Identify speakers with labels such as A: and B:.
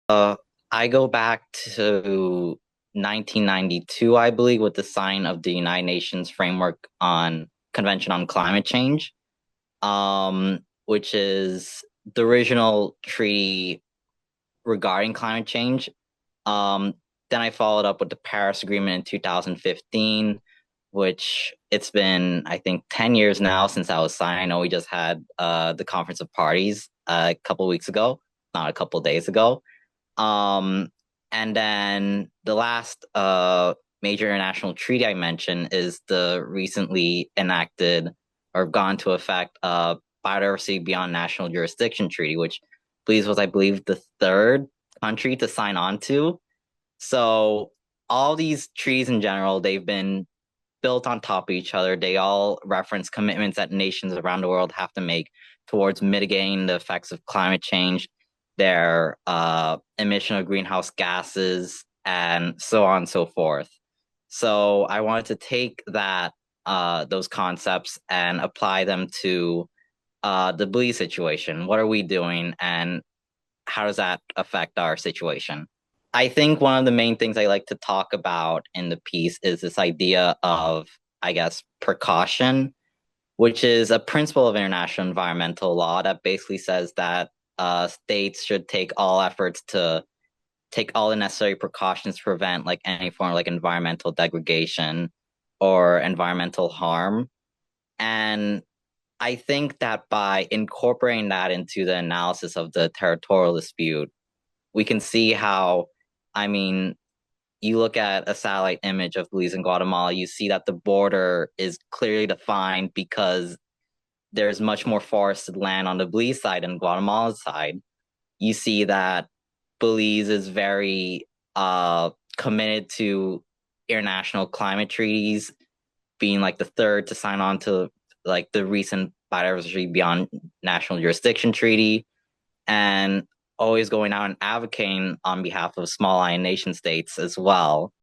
A: Uh, I go back to 1992, I believe, with the sign of the United Nations Framework on Convention on Climate Change, which is the original treaty regarding climate change. Um, then I followed up with the Paris Agreement in 2015, which it's been, I think, 10 years now since that was signed. I know we just had the Conference of Parties a couple weeks ago, not a couple days ago. Um, and then the last major international treaty I mentioned is the recently enacted or gone to effect Biodiversity Beyond National Jurisdiction Treaty, which Belize was, I believe, the third country to sign on to. So all these treaties in general, they've been built on top of each other. They all reference commitments that nations around the world have to make towards mitigating the effects of climate change, their emission of greenhouse gases, and so on and so forth. So I wanted to take that those concepts and apply them to the Belize situation. What are we doing, and how does that affect our situation? I think one of the main things I like to talk about in the piece is this idea of, I guess, precaution, which is a principle of international environmental law that basically says that states should take all efforts to take all the necessary precautions to prevent like any form of like environmental degradation or environmental harm. And I think that by incorporating that into the analysis of the territorial dispute, we can see how, I mean, you look at a satellite image of Belize and Guatemala, you see that the border is clearly defined because there's much more forested land on the Belize side and Guatemala's side. You see that Belize is very committed to international climate treaties, being like the third to sign on to like the recent Biodiversity Beyond National Jurisdiction Treaty, and always going out and advocating on behalf of small island nation states as well.